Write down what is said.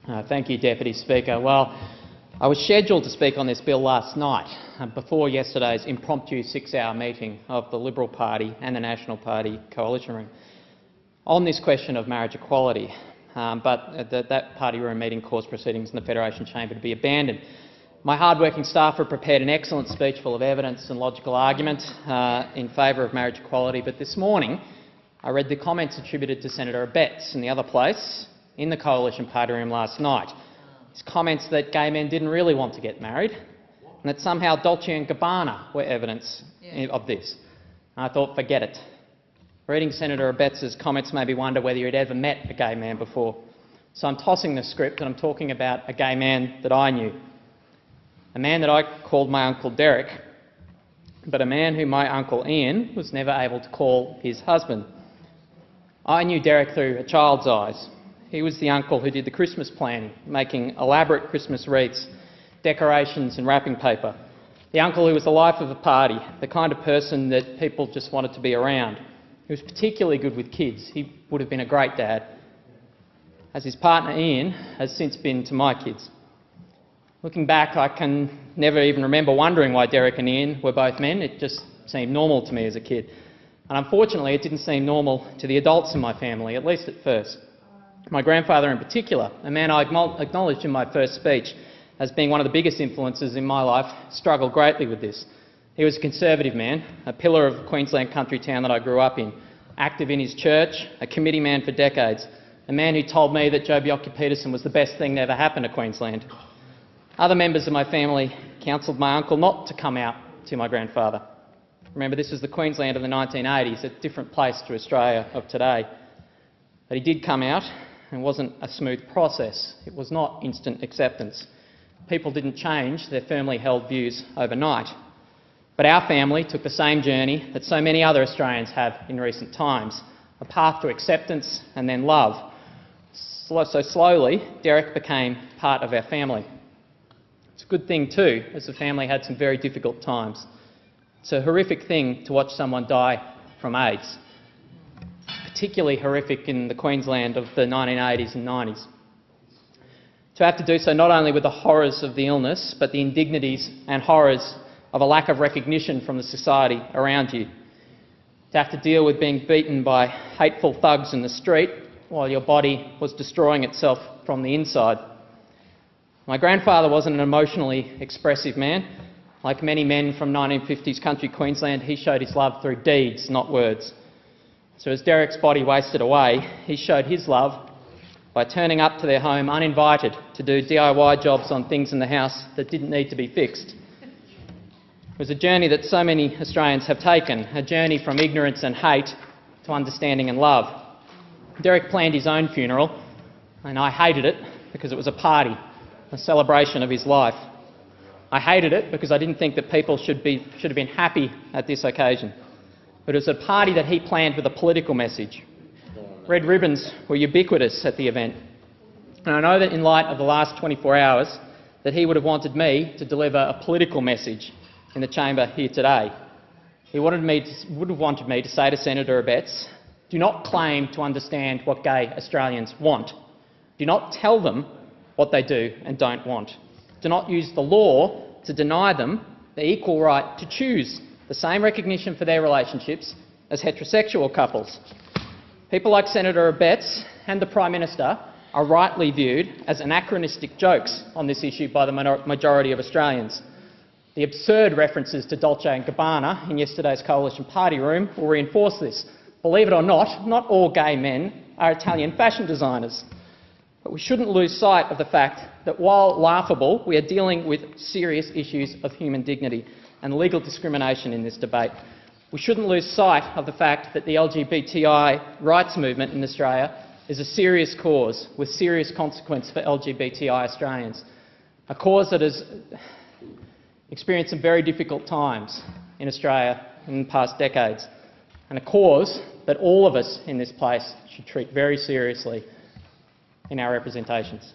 Thank you, Deputy Speaker. Well, I was scheduled to speak on this bill last night, before yesterday's impromptu 6-hour meeting of the Liberal Party and the National Party coalition room on this question of marriage equality, but that party room meeting caused proceedings in the Federation Chamber to be abandoned. My hard-working staff have prepared an excellent speech full of evidence and logical argument in favour of marriage equality, but this morning I read the comments attributed to Senator Abetz in the other place in the coalition party room last night. His comments that gay men didn't really want to get married and that somehow Dolce & Gabbana were evidence of this. And I thought, forget it. Reading Senator Abetz's comments made me wonder whether he'd ever met a gay man before. So I'm tossing the script and I'm talking about a gay man that I knew. A man that I called my Uncle Derek, but a man who my Uncle Ian was never able to call his husband. I knew Derek through a child's eyes. He was the uncle who did the Christmas planning, making elaborate Christmas wreaths, decorations and wrapping paper. The uncle who was the life of the party, the kind of person that people just wanted to be around. He was particularly good with kids. He would have been a great dad, as his partner Ian has since been to my kids. Looking back, I can never even remember wondering why Derek and Ian were both men. It just seemed normal to me as a kid. And unfortunately, it didn't seem normal to the adults in my family, at least at first. My grandfather in particular, a man I acknowledged in my first speech as being one of the biggest influences in my life, struggled greatly with this. He was a conservative man, a pillar of the Queensland country town that I grew up in, active in his church, a committee man for decades, a man who told me that Joh Bjelke-Petersen was the best thing that ever happened to Queensland. Other members of my family counselled my uncle not to come out to my grandfather. Remember, this was the Queensland of the 1980s, a different place to Australia of today. But he did come out. It wasn't a smooth process. It was not instant acceptance. People didn't change their firmly held views overnight. But our family took the same journey that so many other Australians have in recent times, a path to acceptance and then love. So slowly, Derek became part of our family. It's a good thing too, as the family had some very difficult times. It's a horrific thing to watch someone die from AIDS. Particularly horrific in the Queensland of the 1980s and 90s. To have to do so not only with the horrors of the illness, but the indignities and horrors of a lack of recognition from the society around you. To have to deal with being beaten by hateful thugs in the street while your body was destroying itself from the inside. My grandfather wasn't an emotionally expressive man. Like many men from 1950s country Queensland, he showed his love through deeds, not words. So as Derek's body wasted away, he showed his love by turning up to their home uninvited to do DIY jobs on things in the house that didn't need to be fixed. It was a journey that so many Australians have taken, a journey from ignorance and hate to understanding and love. Derek planned his own funeral, and I hated it because it was a party, a celebration of his life. I hated it because I didn't think that people should have been happy at this occasion. But it was a party that he planned with a political message. Red ribbons were ubiquitous at the event. And I know that in light of the last 24 hours that he would have wanted me to deliver a political message in the chamber here today. He would have wanted me to say to Senator Abetz, do not claim to understand what gay Australians want. Do not tell them what they do and don't want. Do not use the law to deny them the equal right to choose the same recognition for their relationships as heterosexual couples. People like Senator Abetz and the Prime Minister are rightly viewed as anachronistic jokes on this issue by the majority of Australians. The absurd references to Dolce & Gabbana in yesterday's coalition party room will reinforce this. Believe it or not all gay men are Italian fashion designers. But we shouldn't lose sight of the fact that while laughable, we are dealing with serious issues of human dignity and legal discrimination in this debate. We shouldn't lose sight of the fact that the LGBTI rights movement in Australia is a serious cause with serious consequence for LGBTI Australians. A cause that has experienced some very difficult times in Australia in the past decades, and a cause that all of us in this place should treat very seriously in our representations.